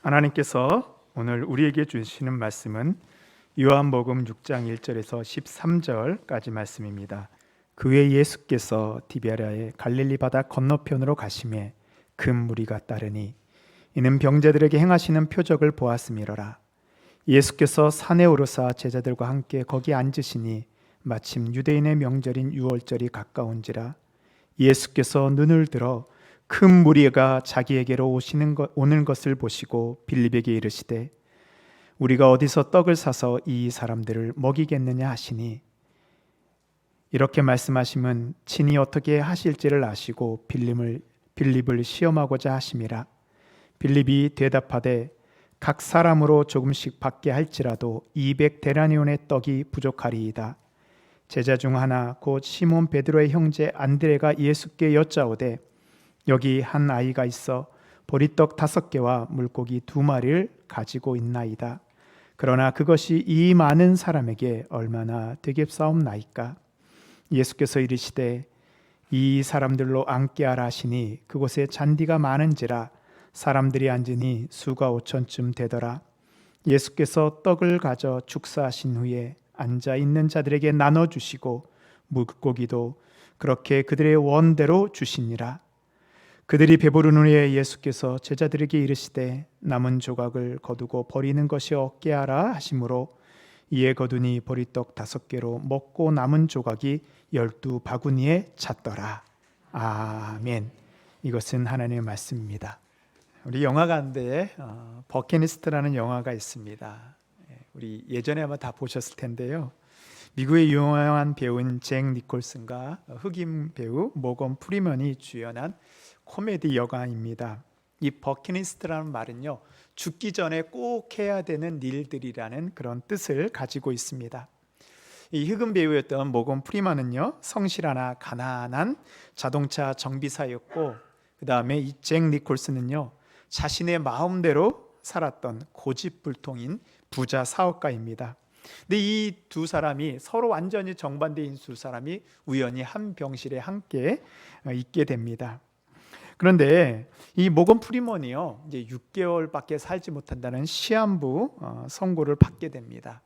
하나님께서 오늘 우리에게 주시는 말씀은 요한복음 6장 1절에서 13절까지 말씀입니다. 그 후에 예수께서 디베랴의 갈릴리 바다 건너편으로 가시매 큰 무리가 따르니 이는 병자들에게 행하시는 표적을 보았음이로라. 예수께서 산에 오르사 제자들과 함께 거기 앉으시니 마침 유대인의 명절인 유월절이 가까운지라. 예수께서 눈을 들어 큰 무리가 자기에게로 오는 것을 보시고 빌립에게 이르시되 우리가 어디서 떡을 사서 이 사람들을 먹이겠느냐 하시니, 이렇게 말씀하심은 친히 어떻게 하실지를 아시고 빌립을 시험하고자 하심이라. 빌립이 대답하되 각 사람으로 조금씩 받게 할지라도 200데나리온의 떡이 부족하리이다. 제자 중 하나 곧 시몬 베드로의 형제 안드레가 예수께 여짜오되 여기 한 아이가 있어 보리떡 5개와 물고기 2마리를 가지고 있나이다. 그러나 그것이 이 많은 사람에게 얼마나 되겠사옵나이까? 예수께서 이르시되 이 사람들로 앉게 하라 하시니 그곳에 잔디가 많은지라 사람들이 앉으니 수가 5천쯤 되더라. 예수께서 떡을 가져 축사하신 후에 앉아 있는 자들에게 나눠 주시고 물고기도 그렇게 그들의 원대로 주시니라. 그들이 배부른 후에 예수께서 제자들에게 이르시되 남은 조각을 거두고 버리는 것이 없게 하라 하시므로 이에 거두니 보리떡 5개로 먹고 남은 조각이 12바구니에 찼더라. 아멘. 이것은 하나님의 말씀입니다. 우리 영화관대에 버킷리스트라는 영화가 있습니다. 우리 예전에 아마 다 보셨을 텐데요. 미국의 유명한 배우인 잭 니콜슨과 흑인 배우 모건 프리먼이 주연한 코미디 영화입니다. 이 버킷리스트라는 말은요, 죽기 전에 꼭 해야 되는 일들이라는 그런 뜻을 가지고 있습니다. 이 흑인 배우였던 모건 프리먼은요, 성실하나 가난한 자동차 정비사였고, 그 다음에 이 잭 니콜슨은요, 자신의 마음대로 살았던 고집불통인 부자 사업가입니다. 근데 이 두 사람이 서로 완전히 정반대인 두 사람이 우연히 한 병실에 함께 있게 됩니다. 그런데 이 모건 프리먼이요, 이제 6개월밖에 살지 못한다는 시한부 선고를 받게 됩니다.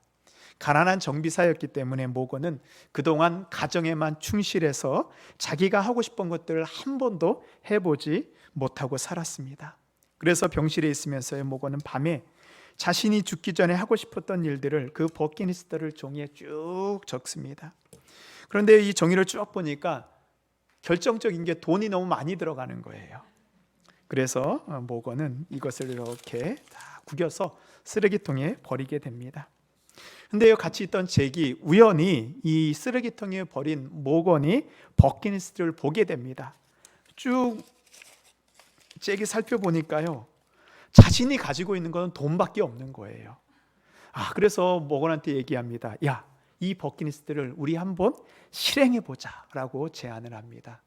가난한 정비사였기 때문에 모건은 그동안 가정에만 충실해서 자기가 하고 싶은 것들을 한 번도 해보지 못하고 살았습니다. 그래서 병실에 있으면서 모건은 밤에 자신이 죽기 전에 하고 싶었던 일들을 그 버킷리스트를 종이에 쭉 적습니다. 그런데 이 종이를 쭉 보니까 결정적인 게 돈이 너무 많이 들어가는 거예요. 그래서 모건은 이것을 이렇게 다 구겨서 쓰레기통에 버리게 됩니다. 근데 같이 있던 잭이 우연히 이 쓰레기통에 버린 모건이 버킷리스트를 보게 됩니다. 쭉 잭이 살펴보니까요, 자신이 가지고 있는 것은 돈밖에 없는 거예요. 그래서 모건한테 얘기합니다. 야, 이 버킷리스트를 우리 한번 실행해보자 라고 제안을 합니다.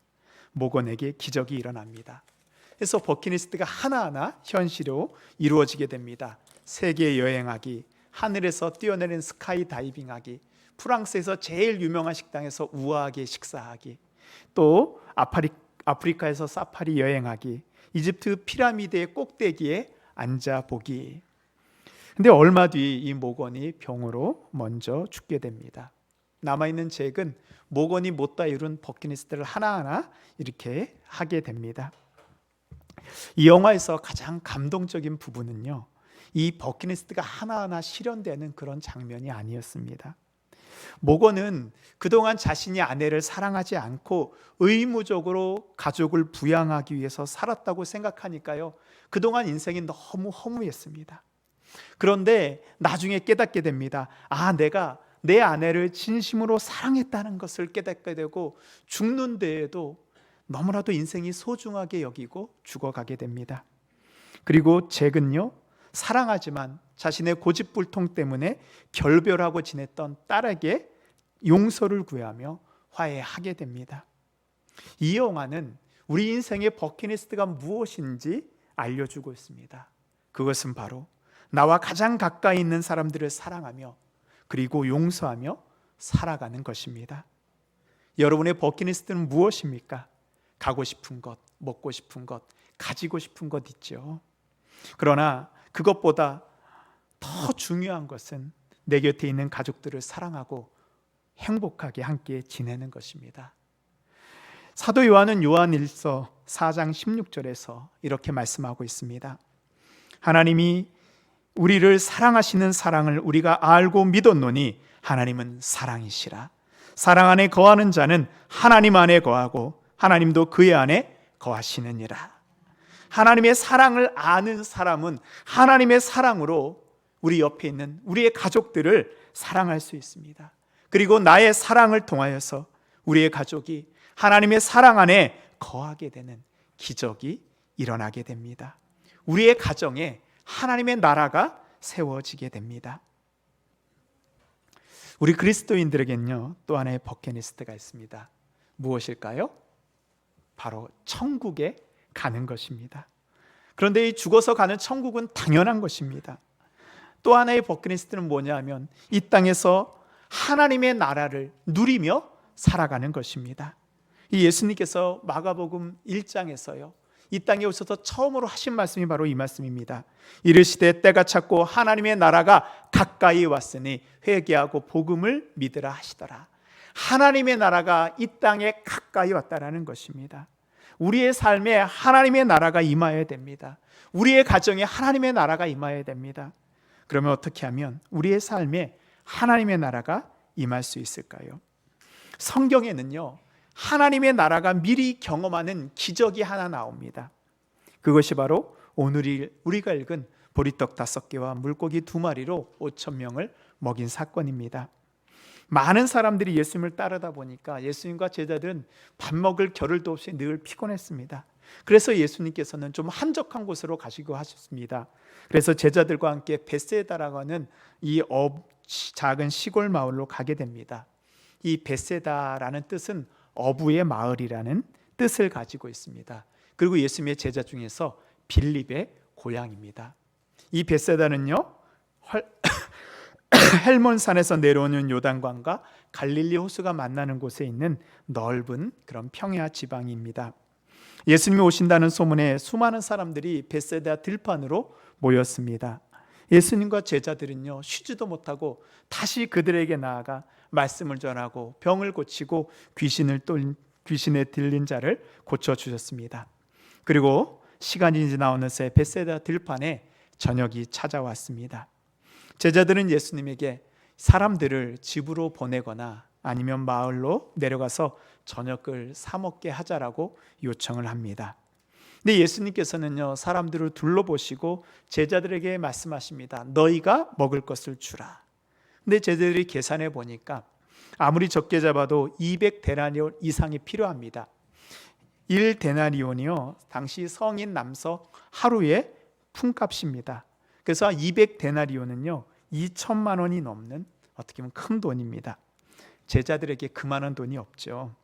모건에게 기적이 일어납니다. 그래서 버킷리스트가 하나하나 현실로 이루어지게 됩니다. 세계 여행하기, 하늘에서 뛰어내리는 스카이 다이빙하기, 프랑스에서 제일 유명한 식당에서 우아하게 식사하기, 또 아프리카에서 사파리 여행하기, 이집트 피라미드의 꼭대기에 앉아보기. 근데 얼마 뒤 이 모건이 병으로 먼저 죽게 됩니다. 남아있는 잭은 모건이 못다 이룬 버킷리스트를 하나하나 이렇게 하게 됩니다. 이 영화에서 가장 감동적인 부분은요, 이 버킷리스트가 하나하나 실현되는 그런 장면이 아니었습니다. 모건은 그동안 자신이 아내를 사랑하지 않고 의무적으로 가족을 부양하기 위해서 살았다고 생각하니까요, 그동안 인생이 너무 허무했습니다. 그런데 나중에 깨닫게 됩니다. 내가 내 아내를 진심으로 사랑했다는 것을 깨닫게 되고 죽는 데에도 너무나도 인생이 소중하게 여기고 죽어가게 됩니다. 그리고 잭은요, 사랑하지만 자신의 고집불통 때문에 결별하고 지냈던 딸에게 용서를 구하며 화해하게 됩니다. 이 영화는 우리 인생의 버킷리스트가 무엇인지 알려주고 있습니다. 그것은 바로 나와 가장 가까이 있는 사람들을 사랑하며 그리고 용서하며 살아가는 것입니다. 여러분의 버킷리스트는 무엇입니까? 가고 싶은 것, 먹고 싶은 것, 가지고 싶은 것 있죠. 그러나 그것보다 더 중요한 것은 내 곁에 있는 가족들을 사랑하고 행복하게 함께 지내는 것입니다. 사도 요한은 요한일서 4장 16절에서 이렇게 말씀하고 있습니다. 하나님이 우리를 사랑하시는 사랑을 우리가 알고 믿었노니 하나님은 사랑이시라. 사랑 안에 거하는 자는 하나님 안에 거하고 하나님도 그의 안에 거하시느니라. 하나님의 사랑을 아는 사람은 하나님의 사랑으로 우리 옆에 있는 우리의 가족들을 사랑할 수 있습니다. 그리고 나의 사랑을 통하여서 우리의 가족이 하나님의 사랑 안에 거하게 되는 기적이 일어나게 됩니다. 우리의 가정에 하나님의 나라가 세워지게 됩니다. 우리 그리스도인들에겐요, 또 하나의 버킷리스트가 있습니다. 무엇일까요? 바로 천국에 가는 것입니다. 그런데 이 죽어서 가는 천국은 당연한 것입니다. 또 하나의 버킷리스트는 뭐냐 하면 이 땅에서 하나님의 나라를 누리며 살아가는 것입니다. 이 예수님께서 마가복음 1장에서요, 이 땅에 오셔서 처음으로 하신 말씀이 바로 이 말씀입니다. 이르시되 때가 찼고 하나님의 나라가 가까이 왔으니 회개하고 복음을 믿으라 하시더라. 하나님의 나라가 이 땅에 가까이 왔다라는 것입니다. 우리의 삶에 하나님의 나라가 임하여야 됩니다. 우리의 가정에 하나님의 나라가 임하여야 됩니다. 그러면 어떻게 하면 우리의 삶에 하나님의 나라가 임할 수 있을까요? 성경에는요, 하나님의 나라가 미리 경험하는 기적이 하나 나옵니다. 그것이 바로 오늘 우리가 읽은 보리떡 5개와 물고기 2마리로 5,000명을 먹인 사건입니다. 많은 사람들이 예수님을 따르다 보니까 예수님과 제자들은 밥 먹을 겨를도 없이 늘 피곤했습니다. 그래서 예수님께서는 좀 한적한 곳으로 가시고 하셨습니다. 그래서 제자들과 함께 벳세다라고 하는 이 작은 시골 마을로 가게 됩니다. 이 벳세다라는 뜻은 어부의 마을이라는 뜻을 가지고 있습니다. 그리고 예수님의 제자 중에서 빌립의 고향입니다. 이 벳세다는요, 헬몬산에서 내려오는 요단강과 갈릴리 호수가 만나는 곳에 있는 넓은 그런 평야 지방입니다. 예수님이 오신다는 소문에 수많은 사람들이 벳세다 들판으로 모였습니다. 예수님과 제자들은요, 쉬지도 못하고 다시 그들에게 나아가 말씀을 전하고 병을 고치고 귀신에 들린 자를 고쳐주셨습니다. 그리고 시간이 지나오는 새 벳세다 들판에 저녁이 찾아왔습니다. 제자들은 예수님에게 사람들을 집으로 보내거나 아니면 마을로 내려가서 저녁을 사 먹게 하자라고 요청을 합니다. 근데 예수님께서는요, 사람들을 둘러보시고 제자들에게 말씀하십니다. 너희가 먹을 것을 주라. 근데 제자들이 계산해 보니까 아무리 적게 잡아도 200데나리온 이상이 필요합니다. 1데나리온이요, 당시 성인 남성 하루의 품값입니다. 그래서 200데나리온은요 2천만 원이 넘는 어떻게 보면 큰 돈입니다. 제자들에게 그만한 돈이 없죠.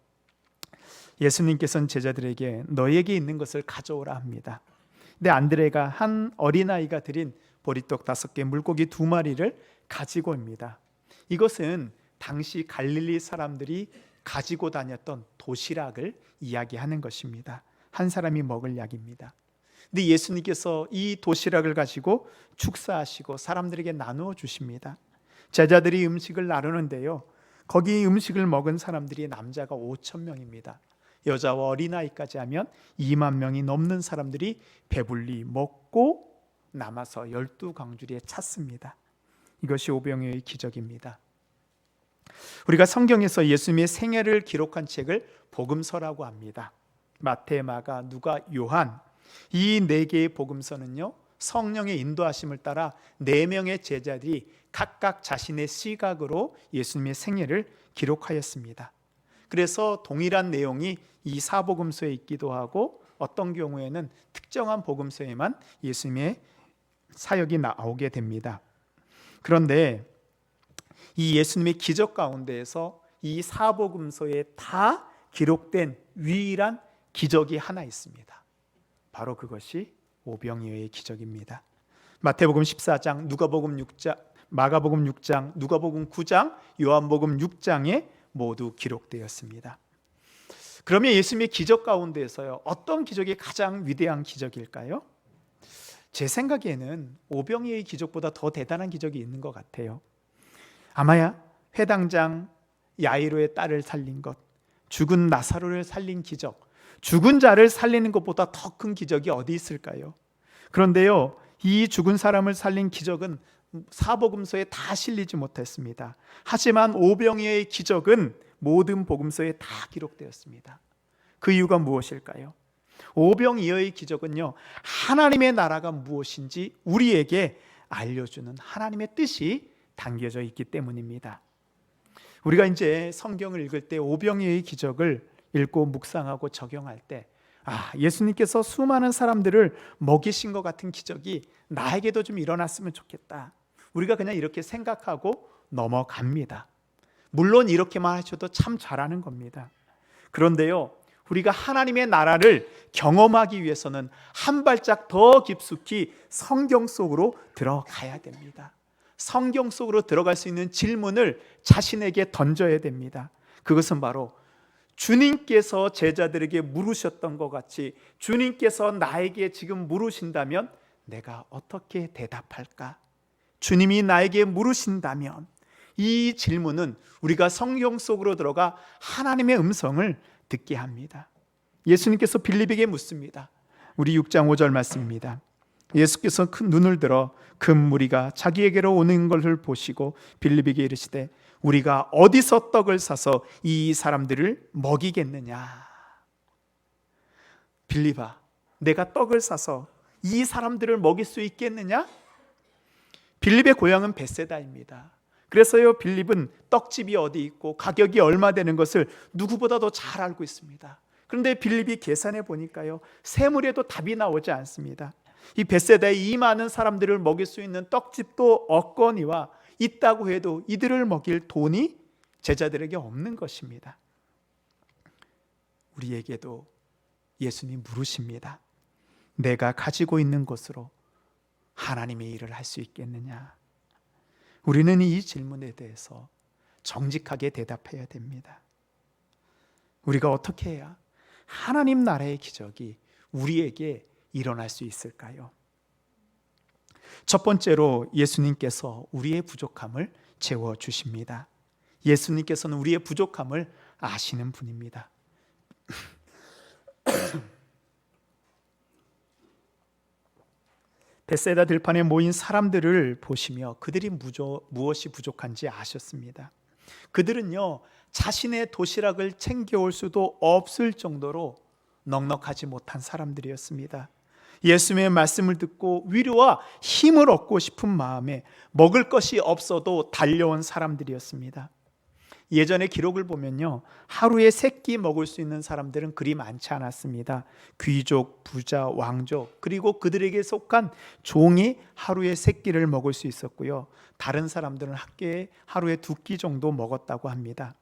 예수님께서는 제자들에게 너희에게 있는 것을 가져오라 합니다. 근데 안드레가 한 어린아이가 드린 보리떡 5개, 물고기 2마리를 가지고 옵니다. 이것은 당시 갈릴리 사람들이 가지고 다녔던 도시락을 이야기하는 것입니다. 한 사람이 먹을 약입니다. 근데 예수님께서 이 도시락을 가지고 축사하시고 사람들에게 나누어 주십니다. 제자들이 음식을 나누는데요, 거기 음식을 먹은 사람들이 남자가 5,000명입니다. 여자와 어린아이까지 하면 2만 명이 넘는 사람들이 배불리 먹고 남아서 12광주리에 찼습니다. 이것이 오병이어의 기적입니다. 우리가 성경에서 예수님의 생애를 기록한 책을 복음서라고 합니다. 마태, 마가, 누가, 요한, 이 4개의 복음서는요, 성령의 인도하심을 따라 4명의 제자들이 각각 자신의 시각으로 예수님의 생애를 기록하였습니다. 그래서 동일한 내용이 이 사복음서에 있기도 하고 어떤 경우에는 특정한 복음서에만 예수님의 사역이 나오게 됩니다. 그런데 이 예수님의 기적 가운데에서 이 사복음서에 다 기록된 유일한 기적이 하나 있습니다. 바로 그것이 오병이어의 기적입니다. 마태복음 14장, 누가복음 6장, 마가복음 6장, 누가복음 9장, 요한복음 6장에 모두 기록되었습니다. 그러면 예수님의 기적 가운데에서요, 어떤 기적이 가장 위대한 기적일까요? 제 생각에는 오병이의 기적보다 더 대단한 기적이 있는 것 같아요. 아마야 회당장 야이로의 딸을 살린 것, 죽은 나사로를 살린 기적, 죽은 자를 살리는 것보다 더 큰 기적이 어디 있을까요? 그런데요, 이 죽은 사람을 살린 기적은 사복음서에 다 실리지 못했습니다. 하지만 오병이어의 기적은 모든 복음서에 다 기록되었습니다. 그 이유가 무엇일까요? 오병이어의 기적은요, 하나님의 나라가 무엇인지 우리에게 알려주는 하나님의 뜻이 담겨져 있기 때문입니다. 우리가 이제 성경을 읽을 때 오병이어의 기적을 읽고 묵상하고 적용할 때, 예수님께서 수많은 사람들을 먹이신 것 같은 기적이 나에게도 좀 일어났으면 좋겠다, 우리가 그냥 이렇게 생각하고 넘어갑니다. 물론 이렇게만 하셔도 참 잘하는 겁니다. 그런데요, 우리가 하나님의 나라를 경험하기 위해서는 한 발짝 더 깊숙이 성경 속으로 들어가야 됩니다. 성경 속으로 들어갈 수 있는 질문을 자신에게 던져야 됩니다. 그것은 바로 주님께서 제자들에게 물으셨던 것 같이 주님께서 나에게 지금 물으신다면 내가 어떻게 대답할까? 주님이 나에게 물으신다면, 이 질문은 우리가 성경 속으로 들어가 하나님의 음성을 듣게 합니다. 예수님께서 빌립에게 묻습니다. 우리 6장 5절 말씀입니다. 예수께서 큰 눈을 들어 큰 무리가 자기에게로 오는 것을 보시고 빌립에게 이르시되 우리가 어디서 떡을 사서 이 사람들을 먹이겠느냐? 빌립아, 내가 떡을 사서 이 사람들을 먹일 수 있겠느냐? 빌립의 고향은 베세다입니다. 그래서요, 빌립은 떡집이 어디 있고 가격이 얼마 되는 것을 누구보다도 잘 알고 있습니다. 그런데 빌립이 계산해 보니까요, 세물에도 답이 나오지 않습니다. 이 베세다에 이 많은 사람들을 먹일 수 있는 떡집도 없거니와 있다고 해도 이들을 먹일 돈이 제자들에게 없는 것입니다. 우리에게도 예수님 물으십니다. 내가 가지고 있는 것으로 하나님의 일을 할 수 있겠느냐? 우리는 이 질문에 대해서 정직하게 대답해야 됩니다. 우리가 어떻게 해야 하나님 나라의 기적이 우리에게 일어날 수 있을까요? 첫 번째로 예수님께서 우리의 부족함을 채워주십니다. 예수님께서는 우리의 부족함을 아시는 분입니다. 베세다 들판에 모인 사람들을 보시며 그들이 무엇이 부족한지 아셨습니다. 그들은요, 자신의 도시락을 챙겨올 수도 없을 정도로 넉넉하지 못한 사람들이었습니다. 예수님의 말씀을 듣고 위로와 힘을 얻고 싶은 마음에 먹을 것이 없어도 달려온 사람들이었습니다. 예전의 기록을 보면요, 하루에 3끼 먹을 수 있는 사람들은 그리 많지 않았습니다. 귀족, 부자, 왕족, 그리고 그들에게 속한 종이 하루에 3끼를 먹을 수 있었고요, 다른 사람들은 하루에 2끼 정도 먹었다고 합니다.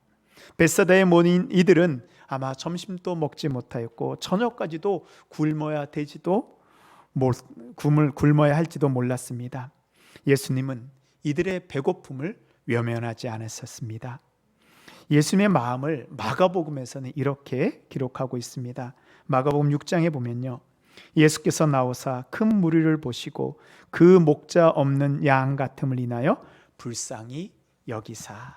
베세다에 모인 이들은 아마 점심도 먹지 못하였고 저녁까지도 굶어야 할지도 몰랐습니다. 예수님은 이들의 배고픔을 외면하지 않으셨습니다. 예수님의 마음을 마가복음에서는 이렇게 기록하고 있습니다. 마가복음 6장에 보면요, 예수께서 나오사 큰 무리를 보시고 그 목자 없는 양 같음을 인하여 불쌍히 여기사.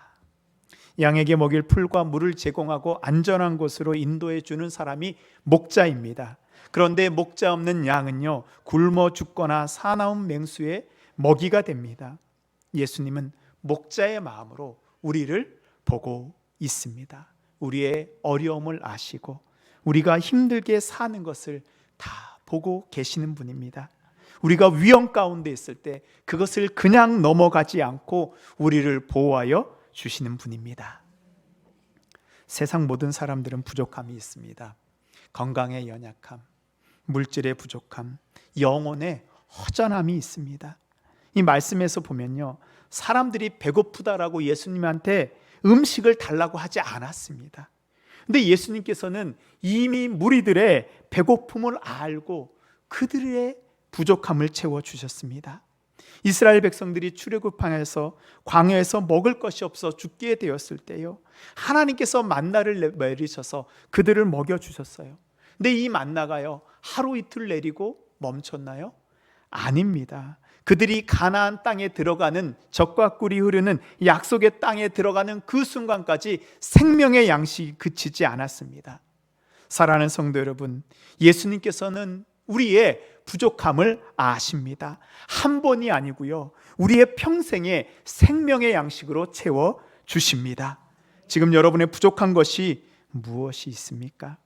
양에게 먹일 풀과 물을 제공하고 안전한 곳으로 인도해 주는 사람이 목자입니다. 그런데 목자 없는 양은요, 굶어 죽거나 사나운 맹수의 먹이가 됩니다. 예수님은 목자의 마음으로 우리를 보고 있습니다. 우리의 어려움을 아시고 우리가 힘들게 사는 것을 다 보고 계시는 분입니다. 우리가 위험 가운데 있을 때 그것을 그냥 넘어가지 않고 우리를 보호하여 주시는 분입니다. 세상 모든 사람들은 부족함이 있습니다. 건강의 연약함, 물질의 부족함, 영혼의 허전함이 있습니다. 이 말씀에서 보면요, 사람들이 배고프다라고 예수님한테 음식을 달라고 하지 않았습니다. 근데 예수님께서는 이미 무리들의 배고픔을 알고 그들의 부족함을 채워주셨습니다. 이스라엘 백성들이 출애굽하여서 광야에서 먹을 것이 없어 죽게 되었을 때요, 하나님께서 만나를 내리셔서 그들을 먹여주셨어요. 근데 이 만나가요, 하루 이틀 내리고 멈췄나요? 아닙니다. 그들이 가나안 땅에 들어가는, 젖과 꿀이 흐르는 약속의 땅에 들어가는 그 순간까지 생명의 양식이 그치지 않았습니다. 사랑하는 성도 여러분, 예수님께서는 우리의 부족함을 아십니다. 한 번이 아니고요, 우리의 평생에 생명의 양식으로 채워 주십니다. 지금 여러분의 부족한 것이 무엇이 있습니까?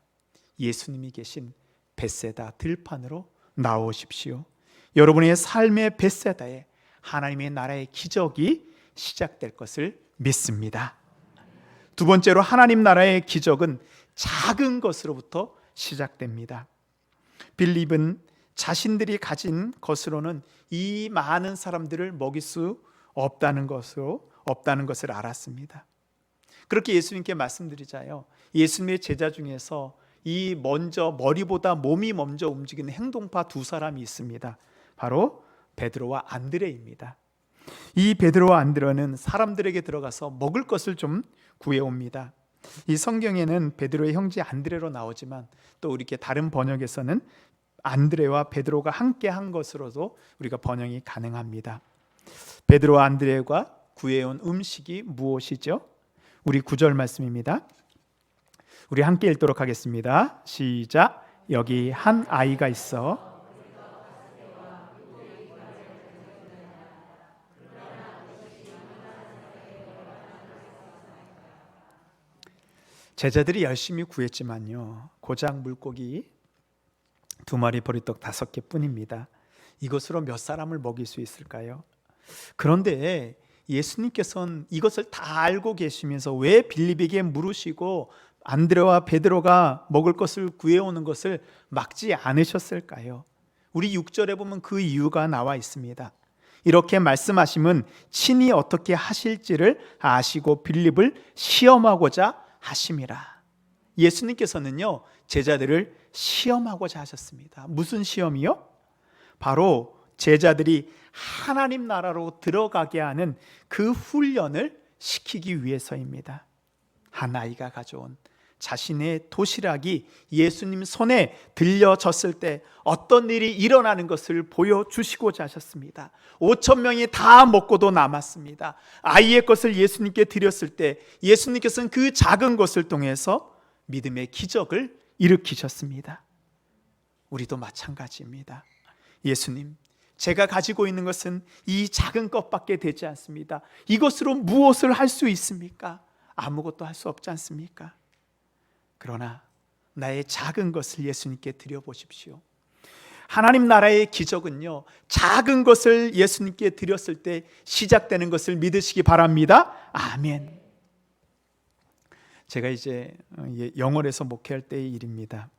예수님이 계신 벳세다 들판으로 나오십시오. 여러분의 삶의 벳세다에 하나님의 나라의 기적이 시작될 것을 믿습니다. 두 번째로, 하나님 나라의 기적은 작은 것으로부터 시작됩니다. 빌립은 자신들이 가진 것으로는 이 많은 사람들을 먹일 수 없다는 것을 알았습니다. 그렇게 예수님께 말씀드리자요, 예수님의 제자 중에서 이 머리보다 몸이 먼저 움직이는 행동파 두 사람이 있습니다. 바로 베드로와 안드레입니다. 이 베드로와 안드레는 사람들에게 들어가서 먹을 것을 좀 구해옵니다. 이 성경에는 베드로의 형제 안드레로 나오지만 또 이렇게 다른 번역에서는 안드레와 베드로가 함께 한 것으로도 우리가 번역이 가능합니다. 베드로와 안드레가 구해온 음식이 무엇이죠? 우리 9절 말씀입니다. 우리 함께 읽도록 하겠습니다. 시작. 여기 한 아이가 있어 제자들이 열심히 구했지만요, 고작 물고기 2마리, 보리떡 5개 뿐입니다. 이것으로 몇 사람을 먹일 수 있을까요? 그런데 예수님께서는 이것을 다 알고 계시면서 왜 빌립에게 물으시고 안드레와 베드로가 먹을 것을 구해오는 것을 막지 않으셨을까요? 우리 6절에 보면 그 이유가 나와 있습니다. 이렇게 말씀하심은 친히 어떻게 하실지를 아시고 빌립을 시험하고자 하심이라. 예수님께서는요, 제자들을 시험하고자 하셨습니다. 무슨 시험이요? 바로 제자들이 하나님 나라로 들어가게 하는 그 훈련을 시키기 위해서입니다. 한 아이가 가져온 자신의 도시락이 예수님 손에 들려졌을 때 어떤 일이 일어나는 것을 보여주시고자 하셨습니다. 5,000명이 다 먹고도 남았습니다. 아이의 것을 예수님께 드렸을 때 예수님께서는 그 작은 것을 통해서 믿음의 기적을 일으키셨습니다. 우리도 마찬가지입니다. 예수님, 제가 가지고 있는 것은 이 작은 것밖에 되지 않습니다. 이것으로 무엇을 할 수 있습니까? 아무것도 할 수 없지 않습니까? 그러나 나의 작은 것을 예수님께 드려보십시오. 하나님 나라의 기적은요, 작은 것을 예수님께 드렸을 때 시작되는 것을 믿으시기 바랍니다. 아멘. 제가 이제 영월에서 목회할 때의 일입니다.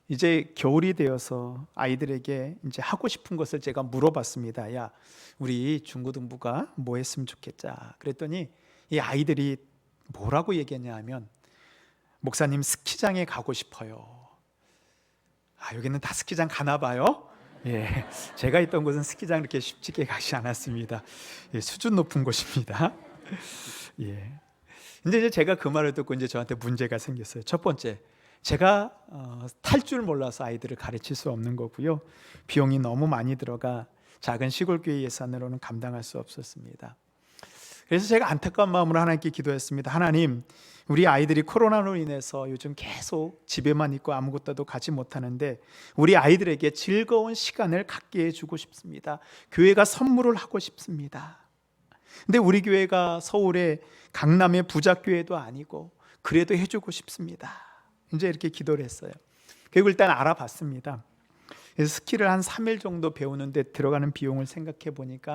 이제 겨울이 되어서 아이들에게 이제 하고 싶은 것을 제가 물어봤습니다. 야, 우리 중고등부가 뭐 했으면 좋겠자. 그랬더니 이 아이들이 뭐라고 얘기했냐 하면, 목사님 스키장에 가고 싶어요. 여기는 다 스키장 가나 봐요. 예, 제가 있던 곳은 스키장 이렇게 쉽게 가지 않았습니다. 예, 수준 높은 곳입니다. 예. 근데 이제 제가 그 말을 듣고 이제 저한테 문제가 생겼어요. 첫 번째, 제가 탈 줄 몰라서 아이들을 가르칠 수 없는 거고요. 비용이 너무 많이 들어가 작은 시골교회 예산으로는 감당할 수 없었습니다. 그래서 제가 안타까운 마음으로 하나님께 기도했습니다. 하나님, 우리 아이들이 코로나로 인해서 요즘 계속 집에만 있고 아무것도 가지 못하는데 우리 아이들에게 즐거운 시간을 갖게 해주고 싶습니다. 교회가 선물을 하고 싶습니다. 근데 우리 교회가 서울의 강남의 부자교회도 아니고 그래도 해주고 싶습니다. 이제 이렇게 기도를 했어요. 그리고 일단 알아봤습니다. 그래서 스키를 한 3일 정도 배우는데 들어가는 비용을 생각해 보니까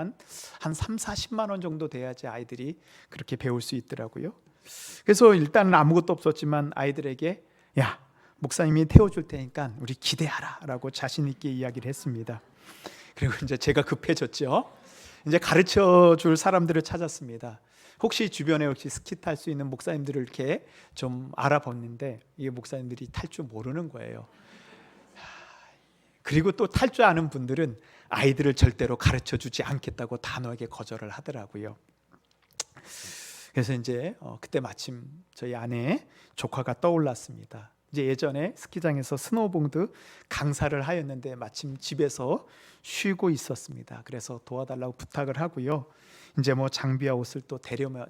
한 30-40만 원 정도 돼야지 아이들이 그렇게 배울 수 있더라고요. 그래서 일단은 아무것도 없었지만 아이들에게, 야, 목사님이 태워줄 테니까 우리 기대하라 라고 자신 있게 이야기를 했습니다. 그리고 이제 제가 급해졌죠. 이제 가르쳐 줄 사람들을 찾았습니다. 혹시 주변에 혹시 스키 탈 수 있는 목사님들을 이렇게 좀 알아봤는데 이 목사님들이 탈 줄 모르는 거예요. 그리고 또 탈 줄 아는 분들은 아이들을 절대로 가르쳐 주지 않겠다고 단호하게 거절을 하더라고요. 그래서 이제 그때 마침 저희 아내의 조카가 떠올랐습니다. 이제 예전에 스키장에서 스노우보드 강사를 하였는데 마침 집에서 쉬고 있었습니다. 그래서 도와달라고 부탁을 하고요. 이제 뭐 장비와 옷을 또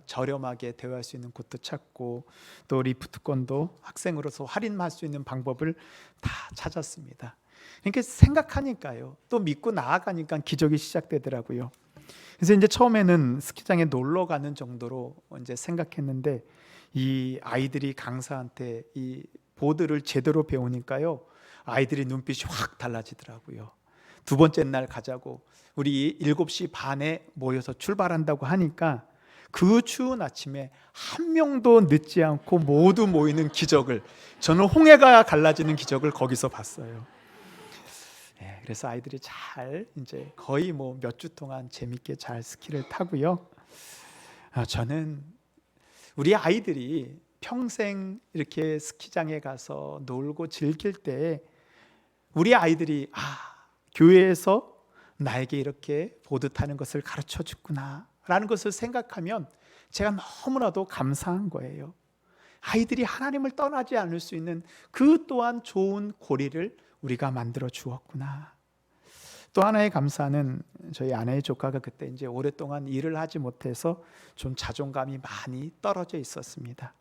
저렴하게 대여할 수 있는 곳도 찾고, 또 리프트권도 학생으로서 할인할 수 있는 방법을 다 찾았습니다. 그러니까 생각하니까요, 또 믿고 나아가니까 기적이 시작되더라고요. 그래서 이제 처음에는 스키장에 놀러 가는 정도로 이제 생각했는데, 이 아이들이 강사한테 이 보드를 제대로 배우니까요, 아이들이 눈빛이 확 달라지더라고요. 두 번째 날 가자고 우리 7시 반에 모여서 출발한다고 하니까 그 추운 아침에 한 명도 늦지 않고 모두 모이는 기적을, 저는 홍해가 갈라지는 기적을 거기서 봤어요. 그래서 아이들이 잘 이제 거의 뭐 몇 주 동안 재밌게 잘 스키를 타고요. 저는 우리 아이들이 평생 이렇게 스키장에 가서 놀고 즐길 때 우리 아이들이 교회에서 나에게 이렇게 보드 타는 것을 가르쳐 줬구나 라는 것을 생각하면 제가 너무나도 감사한 거예요. 아이들이 하나님을 떠나지 않을 수 있는 그 또한 좋은 고리를 우리가 만들어 주었구나. 또 하나의 감사는 저희 아내의 조카가 그때 이제 오랫동안 일을 하지 못해서 좀 자존감이 많이 떨어져 있었습니다.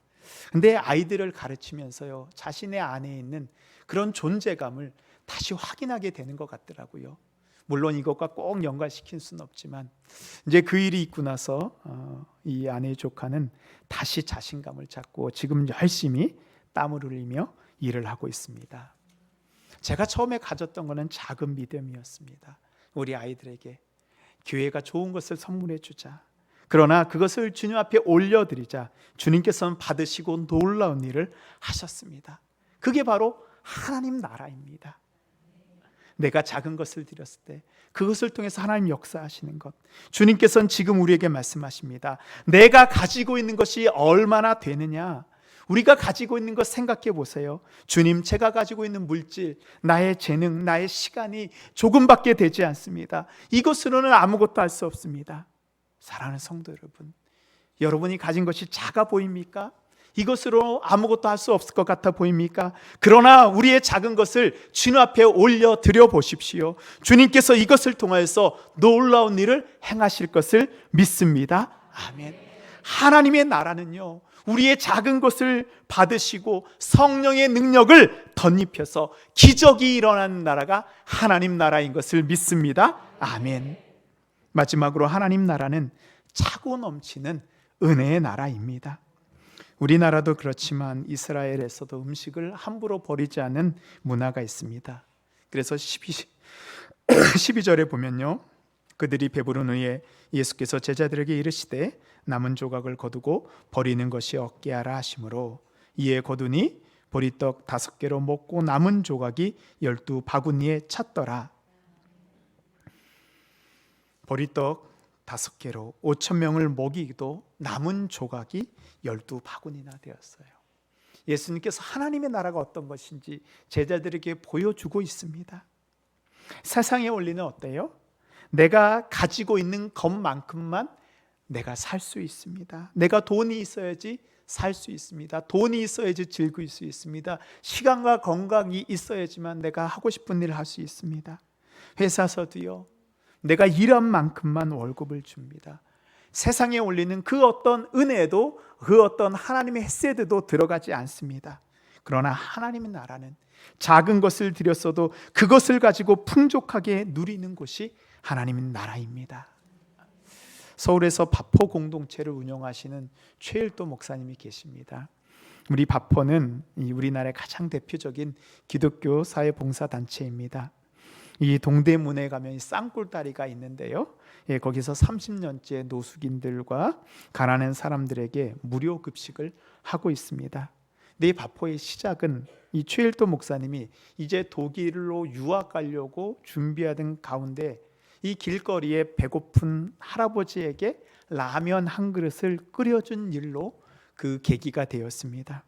근데 아이들을 가르치면서요, 자신의 안에 있는 그런 존재감을 다시 확인하게 되는 것 같더라고요. 물론 이것과 꼭 연관시킬 수는 없지만 이제 그 일이 있고 나서 이 아내의 조카는 다시 자신감을 찾고 지금 열심히 땀을 흘리며 일을 하고 있습니다. 제가 처음에 가졌던 것은 작은 믿음이었습니다. 우리 아이들에게 교회가 좋은 것을 선물해 주자, 그러나 그것을 주님 앞에 올려드리자, 주님께서는 받으시고 놀라운 일을 하셨습니다. 그게 바로 하나님 나라입니다. 내가 작은 것을 드렸을 때 그것을 통해서 하나님 역사하시는 것, 주님께서는 지금 우리에게 말씀하십니다. 내가 가지고 있는 것이 얼마나 되느냐, 우리가 가지고 있는 것 생각해 보세요. 주님, 제가 가지고 있는 물질, 나의 재능, 나의 시간이 조금밖에 되지 않습니다. 이것으로는 아무것도 할 수 없습니다. 사랑하는 성도 여러분, 여러분이 가진 것이 작아 보입니까? 이것으로 아무것도 할 수 없을 것 같아 보입니까? 그러나 우리의 작은 것을 주님 앞에 올려 드려 보십시오. 주님께서 이것을 통하여서 놀라운 일을 행하실 것을 믿습니다. 아멘. 하나님의 나라는요, 우리의 작은 것을 받으시고 성령의 능력을 덧입혀서 기적이 일어나는 나라가 하나님 나라인 것을 믿습니다. 아멘. 마지막으로 하나님 나라는 차고 넘치는 은혜의 나라입니다. 우리나라도 그렇지만 이스라엘에서도 음식을 함부로 버리지 않는 문화가 있습니다. 그래서 12절에 보면요, 그들이 배부른 후에 예수께서 제자들에게 이르시되 남은 조각을 거두고 버리는 것이 없게 하라 하시므로 이에 거두니 보리떡 5개로 먹고 남은 조각이 12바구니에 찼더라. 보리떡 5개로 5,000명을 먹이기도 남은 조각이 12바구니나 되었어요. 예수님께서 하나님의 나라가 어떤 것인지 제자들에게 보여주고 있습니다. 세상의 원리는 어때요? 내가 가지고 있는 것만큼만 내가 살 수 있습니다. 내가 돈이 있어야지 살 수 있습니다. 돈이 있어야지 즐길 수 있습니다. 시간과 건강이 있어야지만 내가 하고 싶은 일을 할 수 있습니다. 회사에서도요, 내가 일한 만큼만 월급을 줍니다. 세상에 올리는 그 어떤 은혜도, 그 어떤 하나님의 헤세드도 들어가지 않습니다. 그러나 하나님의 나라는 작은 것을 드렸어도 그것을 가지고 풍족하게 누리는 곳이 하나님의 나라입니다. 서울에서 바포 공동체를 운영하시는 최일도 목사님이 계십니다. 우리 바포는 우리나라의 가장 대표적인 기독교 사회봉사단체입니다. 이 동대문에 가면 쌍굴다리가 있는데요, 거기서 30년째 노숙인들과 가난한 사람들에게 무료 급식을 하고 있습니다. 이 바포의 시작은 이 최일도 목사님이 이제 독일로 유학 가려고 준비하던 가운데 이 길거리에 배고픈 할아버지에게 라면 한 그릇을 끓여준 일로 그 계기가 되었습니다.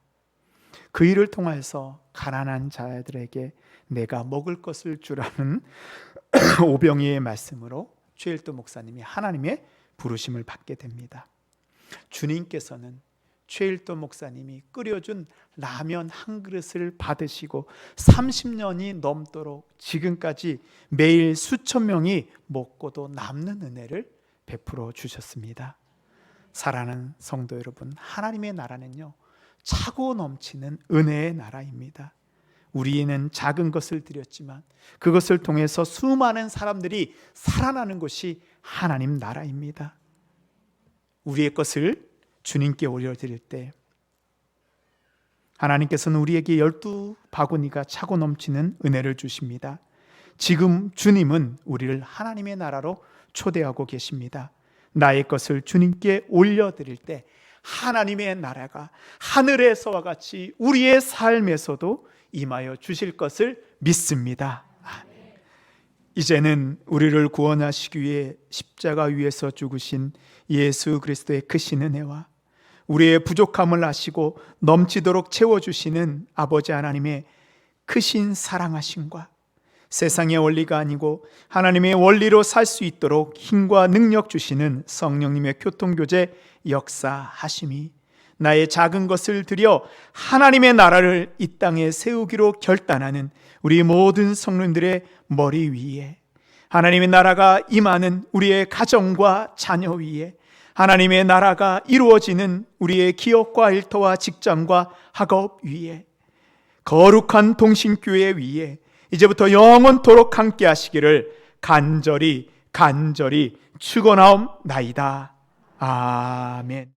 그 일을 통해서 가난한 자들에게 내가 먹을 것을 주라는 오병이의 말씀으로 최일도 목사님이 하나님의 부르심을 받게 됩니다. 주님께서는 최일도 목사님이 끓여준 라면 한 그릇을 받으시고 30년이 넘도록 지금까지 매일 수천 명이 먹고도 남는 은혜를 베풀어 주셨습니다. 사랑하는 성도 여러분, 하나님의 나라는요, 차고 넘치는 은혜의 나라입니다. 우리는 작은 것을 드렸지만 그것을 통해서 수많은 사람들이 살아나는 것이 하나님 나라입니다. 우리의 것을 주님께 올려드릴 때 하나님께서는 우리에게 12바구니가 차고 넘치는 은혜를 주십니다. 지금 주님은 우리를 하나님의 나라로 초대하고 계십니다. 나의 것을 주님께 올려드릴 때 하나님의 나라가 하늘에서와 같이 우리의 삶에서도 임하여 주실 것을 믿습니다. 이제는 우리를 구원하시기 위해 십자가 위에서 죽으신 예수 그리스도의 크신 은혜와 우리의 부족함을 아시고 넘치도록 채워주시는 아버지 하나님의 크신 사랑하심과 세상의 원리가 아니고 하나님의 원리로 살 수 있도록 힘과 능력 주시는 성령님의 교통교제 역사하심이 나의 작은 것을 들여 하나님의 나라를 이 땅에 세우기로 결단하는 우리 모든 성령들의 머리 위에, 하나님의 나라가 임하는 우리의 가정과 자녀 위에, 하나님의 나라가 이루어지는 우리의 기업과 일터와 직장과 학업 위에, 거룩한 동신교회 위에 이제부터 영원토록 함께 하시기를 간절히 축원하옵나이다. 아멘.